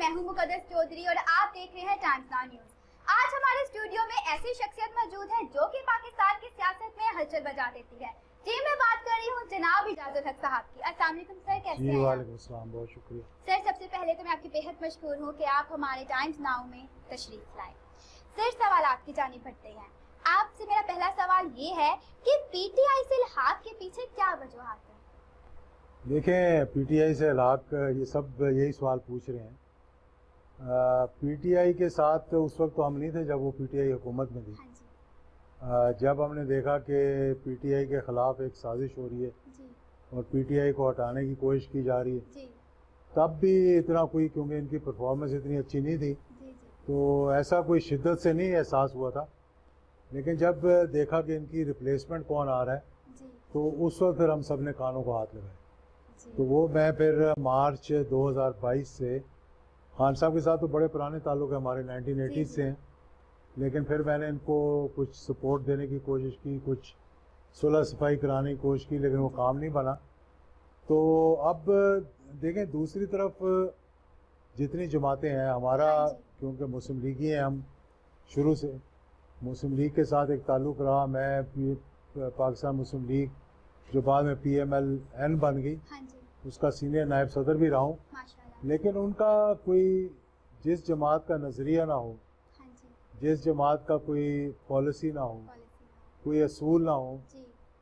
मैं हूं मुकद्दस चौधरी और आप देख रहे हैं टाइम्स नाउ न्यूज। आज हमारे स्टूडियो में ऐसी शख्सियत मौजूद है जो कि पाकिस्तान की सियासत में हलचल बजा देती है। जी मैं बात कर रही हूं जनाब इजाजत हक साहब की। अस्सलाम वालेकुम सर, कैसे हैं? वालेकुम अस्सलाम, बहुत शुक्रिया सर। सबसे पहले तो मैं आपकी बेहद मशकूर हूं कि आप हमारे टाइम्स नाउ में तशरीफ लाए। सर सवाल आपकी जानिब बढ़ते हैं। आपसे मेरा पहला सवाल ये है कि पीटीआई से इल्हाक के पीछे क्या वजूहात है? देखें, पीटीआई से इल्हाक, ये सब यही सवाल पूछ रहे हैं। पीटीआई के साथ उस वक्त तो हम नहीं थे जब वो पीटीआई हुकूमत में थी। हाँ जी। जब हमने देखा कि पीटीआई के ख़िलाफ़ एक साजिश हो रही है जी। और पीटीआई को हटाने की कोशिश की जा रही है, जी। तब भी इतना कोई, क्योंकि इनकी परफॉर्मेंस इतनी अच्छी नहीं थी, जी। तो ऐसा कोई शिद्दत से नहीं एहसास हुआ था। लेकिन जब देखा कि इनकी रिप्लेसमेंट कौन आ रहा है, जी। तो उस वक्त फिर हम सब ने कानों को हाथ लगाए। जी। तो वो मैं फिर मार्च 2022 से खान साहब के साथ तो बड़े पुराने ताल्लुक़ है हमारे, 1980 से हैं। लेकिन फिर मैंने इनको कुछ सपोर्ट देने की कोशिश की, कुछ सुलह सफाई कराने की कोशिश की, लेकिन वो काम नहीं बना। तो अब देखें, दूसरी तरफ जितनी जमातें हैं, हमारा क्योंकि मुस्लिम लीग ही हैं, हम शुरू से मुस्लिम लीग के साथ एक ताल्लुक़ रहा। मैं पाकिस्तान मुस्लिम लीग, जो बाद में PMLN बन गई, हाँ जी। उसका सीनियर नायब सदर भी रहा हूँ। लेकिन उनका कोई, जिस जमात का नज़रिया ना हो, हाँ जी। जिस जमात का कोई पॉलिसी ना हो, कोई असूल ना हो,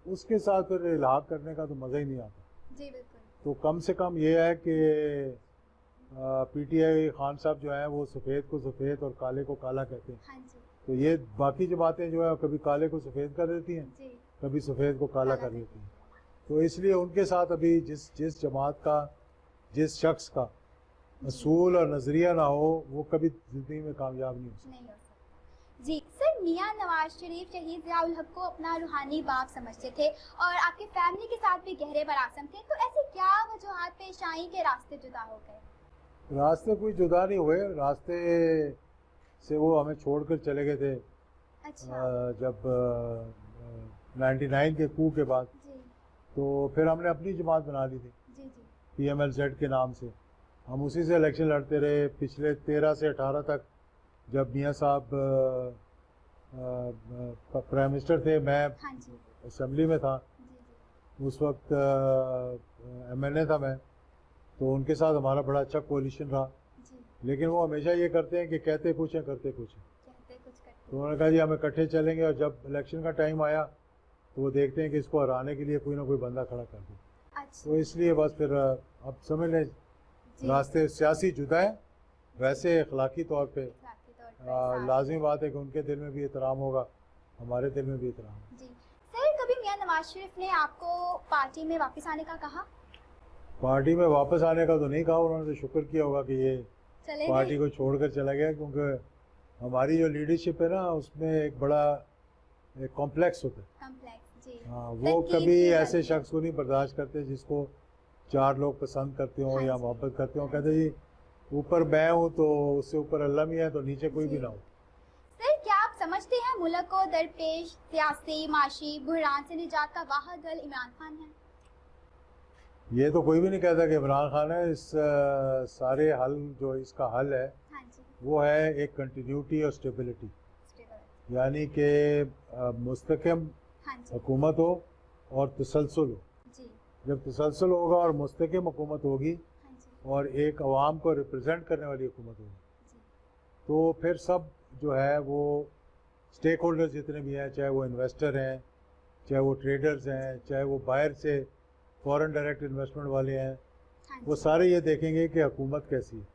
उसके साथ फिर इल्हाक करने का तो मज़ा ही नहीं आता। जी बिल्कुल। तो कम से कम ये है कि पीटीआई खान साहब जो हैं वो सफ़ेद को सफ़ेद और काले को काला कहते हैं। हाँ जी। तो ये बाकी जमातें जो है कभी काले को सफ़ेद कर देती हैं, कभी सफ़ेद को काला कर देती हैं। तो इसलिए उनके साथ अभी जिस जमात का, जिस शख्स का असूल और नज़रिया ना हो, वो कभी ज़िंदगी में कामयाब नहीं हो सकता। जी सर, मियां नवाज शरीफ शहीद ज़िया-उल हक को अपना रूहानी बाप समझते थे और आपकी फैमिली के साथ भी गहरे बरासम थे। तो ऐसे क्या वजूहात पेश आई के रास्ते जुदा हो गए? रास्ते कोई जुदा नहीं हुए, रास्ते से वो हमें छोड़कर चले गए थे। अच्छा। जब 99 के कू के बाद। जी। तो फिर हमने अपनी जमात बना ली थी। जी। PMLZ के नाम से हम उसी से इलेक्शन लड़ते रहे पिछले 13 से 18 तक। जब मियाँ साहब प्राइम मिनिस्टर थे, मैं असेंबली में था। उस वक्त MNA था मैं, तो उनके साथ हमारा बड़ा अच्छा कोलिशन रहा। लेकिन वो हमेशा ये करते हैं कि कहते कुछ हैं करते कुछ हैं। तो उन्होंने कहा जी हम इकट्ठे चलेंगे, और जब इलेक्शन का टाइम आया तो वो देखते हैं कि इसको हराने के लिए कोई ना कोई बंदा खड़ा कर दे। तो इसलिए बस फिर अब समझ लें, रास्ते सियासी जुदा है। वैसे अखलाकी तौर पे लाजमी बात है कि उनके दिल में भी एहतराम होगा, हमारे दिल में भी एहतराम। जी सर, कभी मियां नवाज शरीफ ने आपको पार्टी में वापस आने का कहा? पार्टी में वापस आने का तो नहीं कहा, उन्होंने तो शुक्र किया होगा कि ये पार्टी को छोड़कर चला गया, क्योंकि हमारी जो लीडरशिप है ना, उसमें एक बड़ा एक कॉम्प्लेक्स होता है। हाँ, वो कभी ऐसे शख्स को नहीं बर्दाश्त करते जिसको 4 लोग पसंद करते हों या मोहब्बत करते हों। कहते जी ऊपर मैं हूँ तो उससे ऊपर अल्लाह भी है, तो नीचे कोई भी ना हो। सर, क्या आप समझते हैं मुल्क को दरपेश सियासी माशी बुहरान से निजात का वाहिद हल इमरान खान है? ये तो कोई भी नहीं कहता कि इमरान खान है। इस सारे हल, जो इसका हल है, वो है एक कंटिन्यूटी और स्टेबिलिटी, यानी कि मुस्तकिम हुकूमत हो और तसलसल हो। जब तसलसल होगा और मुस्तकिम हुकूमत होगी और एक अवाम को रिप्रेजेंट करने वाली हुकूमत होगी, तो फिर सब जो है वो स्टेक होल्डर्स जितने भी हैं, चाहे वो इन्वेस्टर हैं, चाहे वो ट्रेडर्स हैं, चाहे वो बाहर से फॉरेन डायरेक्ट इन्वेस्टमेंट वाले हैं, वो सारे ये देखेंगे कि हुकूमत कैसी है।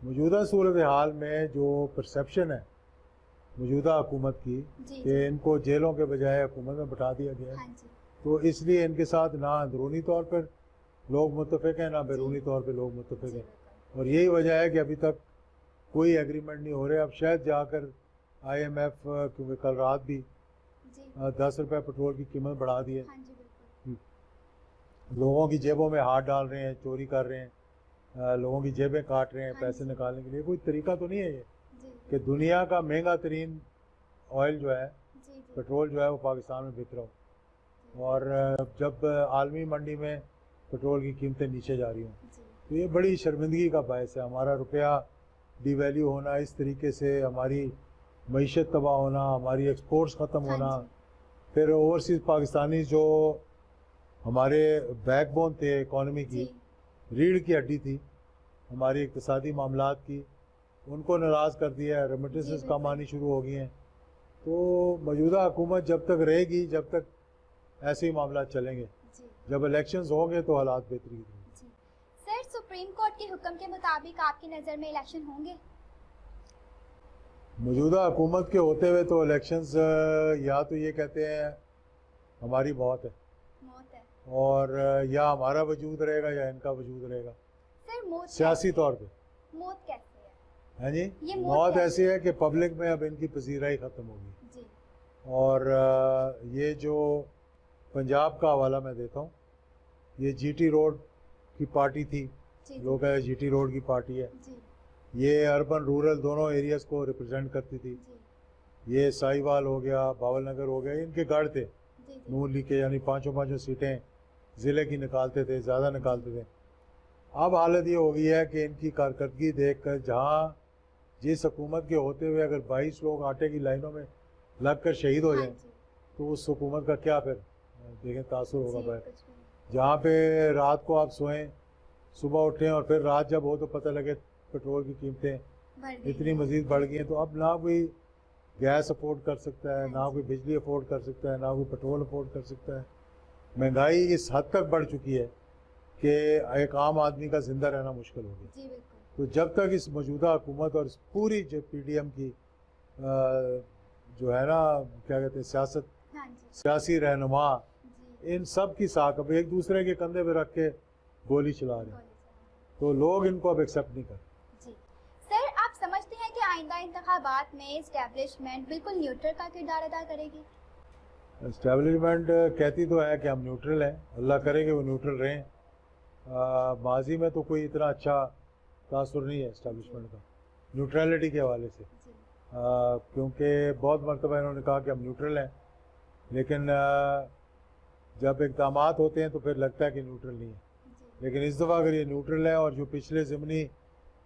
मौजूदा सूरत हाल में जो परसेप्शन है मौजूदा हुकूमत की कि इनको जेलों के बजाय हुकूमत में बैठा दिया गया है, तो इसलिए इनके साथ ना अंदरूनी तौर पर लोग मुत्तफिक हैं, ना बैरूनी तौर पर लोग मुत्तफिक हैं। और यही वजह है कि अभी तक कोई एग्रीमेंट नहीं हो रहे। अब शायद जाकर IMF, क्योंकि कल रात भी 10 रुपये पेट्रोल की कीमत बढ़ा दी है, लोगों की जेबों में हाथ डाल रहे हैं, चोरी कर रहे हैं, लोगों की जेबें काट रहे हैं पैसे निकालने के लिए। कोई तरीका तो नहीं है ये कि दुनिया का महंगा तरीन ऑयल जो है, पेट्रोल जो है, वो पाकिस्तान में बिक रहा हो, और जब आलमी मंडी में पेट्रोल की कीमतें नीचे जा रही हों, तो ये बड़ी शर्मिंदगी का बायस है। हमारा रुपया ڈی ویلیو ہونا, اس طریقے سے ہماری معیشت تباہ ہونا, ہماری ایکسپورٹس ختم ہونا, پھر اوورسیز پاکستانی جو ہمارے بیک بون تھے اکانومی کی, ریڑھ کی ہڈی تھی ہماری اقتصادی معاملات کی, ان کو ناراض کر دیا ہے, ریمیٹنسز کم آنی شروع ہو گئی ہیں. تو موجودہ حکومت جب تک رہے گی, جب تک ایسے ہی معاملات چلیں گے, جب الیکشنز ہوں گے تو حالات بہتری ہوں گے. سر, سپریم کورٹ کے حکم کے مطابق آپ کی نظر میں الیکشن ہوں گے؟ موجودہ حکومت کے ہوتے ہوئے تو الیکشنز یا تو یہ کہتے ہیں ہماری موت ہے, اور یا ہمارا وجود رہے گا یا ان کا وجود رہے گا. سر, موت سیاسی طور پہ موت کیسے ہے؟ ہاں جی, موت ایسی ہے کہ پبلک میں اب ان کی پذیرائی ختم ہوگی. اور یہ جو پنجاب کا حوالہ میں دیتا ہوں, یہ جی ٹی روڈ کی پارٹی تھی, لوگ کہتے ہیں جی ٹی روڈ کی پارٹی ہے. یہ اربن رورل دونوں ایریاز کو ریپرزینٹ کرتی تھی. یہ ساہیوال ہو گیا, باول نگر ہو گیا, ان کے گڑھ تھے نون لیگ کے, یعنی پانچوں سیٹیں ضلع کی نکالتے تھے, زیادہ نکالتے تھے. اب حالت یہ ہو گئی ہے کہ ان کی کارکردگی دیکھ کر, جہاں جس حکومت کے ہوتے ہوئے اگر 22 لوگ آٹے کی لائنوں میں لگ کر شہید ہو جائیں تو اس حکومت کا کیا پھر دیکھیں تاثر ہوگا باہر. جہاں پہ رات کو آپ سوئیں, صبح اٹھیں, اور پھر رات جب ہو تو پتہ لگے پٹرول کی قیمتیں اتنی مزید بڑھ گئی ہیں, تو اب نہ کوئی گیس افورڈ کر سکتا ہے, نہ کوئی بجلی افورڈ کر سکتا ہے, نہ کوئی پٹرول افورڈ کر سکتا ہے. مہنگائی اس حد تک بڑھ چکی ہے کہ ایک عام آدمی کا زندہ رہنا مشکل ہو گیا. تو جب تک اس موجودہ حکومت اور اس پوری جو پی ڈی ایم کی جو ہے نا کیا کہتے ہیں سیاست, سیاسی رہنما, ان سب کی ساکھ اب ایک دوسرے کے کندھے پہ رکھ کے گولی چلا رہے ہیں, تو لوگ ان کو اب ایکسیپٹ نہیں کرتے. سر, آپ سمجھتے ہیں کہ آئندہ انتخابات میں اسٹیبلشمنٹ بالکل نیوٹرل کا کردار ادا کرے گی؟ اسٹیبلشمنٹ کہتی تو ہے کہ ہم نیوٹرل ہیں, اللہ کرے کہ وہ نیوٹرل رہیں. ماضی میں تو کوئی اتنا اچھا تاثر نہیں ہے اسٹیبلشمنٹ کا نیوٹرلٹی کے حوالے سے, کیونکہ بہت مرتبہ انہوں نے کہا کہ ہم نیوٹرل ہیں, لیکن جب اقدامات ہوتے ہیں تو پھر لگتا ہے کہ نیوٹرل نہیں ہے. لیکن اس دفعہ اگر یہ نیوٹرل ہے, اور جو پچھلے ضمنی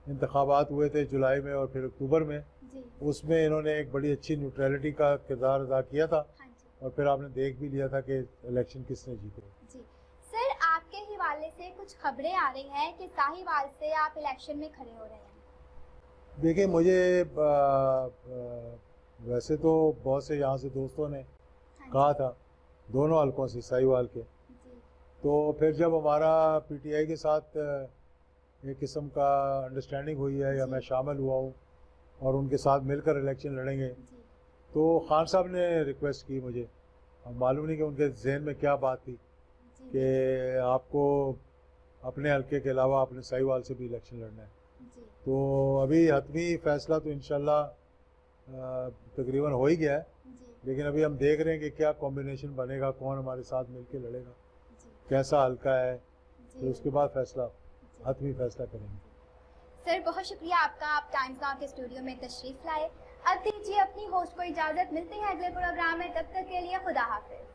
انتخابات ہوئے تھے جولائی میں اور پھر اکتوبر میں, اس میں انہوں نے ایک بڑی اچھی نیوٹرلٹی کا کردار ادا کیا تھا, اور پھر آپ نے دیکھ بھی لیا تھا کہ الیکشن کس نے جیتے. سر, آپ کے حوالے سے کچھ خبریں آ رہی ہیں کہ ساہیوال سے آپ الیکشن میں کھڑے ہو رہے ہیں. دیکھیں, مجھے ویسے تو بہت سے یہاں سے دوستوں نے کہا تھا دونوں حلقوں سے ساہیوال کے, تو پھر جب ہمارا پی ٹی آئی کے ساتھ ایک قسم کا انڈرسٹینڈنگ ہوئی ہے, یا میں شامل ہوا ہوں اور ان کے ساتھ مل کر الیکشن لڑیں گے, تو خان صاحب نے ریکویسٹ کی مجھے. اب معلوم نہیں کہ ان کے ذہن میں کیا بات تھی کہ آپ کو اپنے حلقے کے علاوہ اپنے ساہیوال سے بھی الیکشن لڑنا ہے. تو ابھی حتمی فیصلہ تو انشاءاللہ تقریباً ہو ہی گیا ہے, لیکن ابھی ہم دیکھ رہے ہیں کہ کیا کمبینیشن بنے گا, کون ہمارے ساتھ مل کے لڑے گا, کیسا حلقہ ہے, تو اس کے بعد فیصلہ حتمی فیصلہ کریں گے. سر, بہت شکریہ آپ کا, آپ ٹائمز ناؤ کے اسٹوڈیو میں تشریف لائے. اب دیجیے اپنی ہوسٹ کو اجازت, ملتے ہیں اگلے پروگرام میں, تب تک کے لیے خدا حافظ.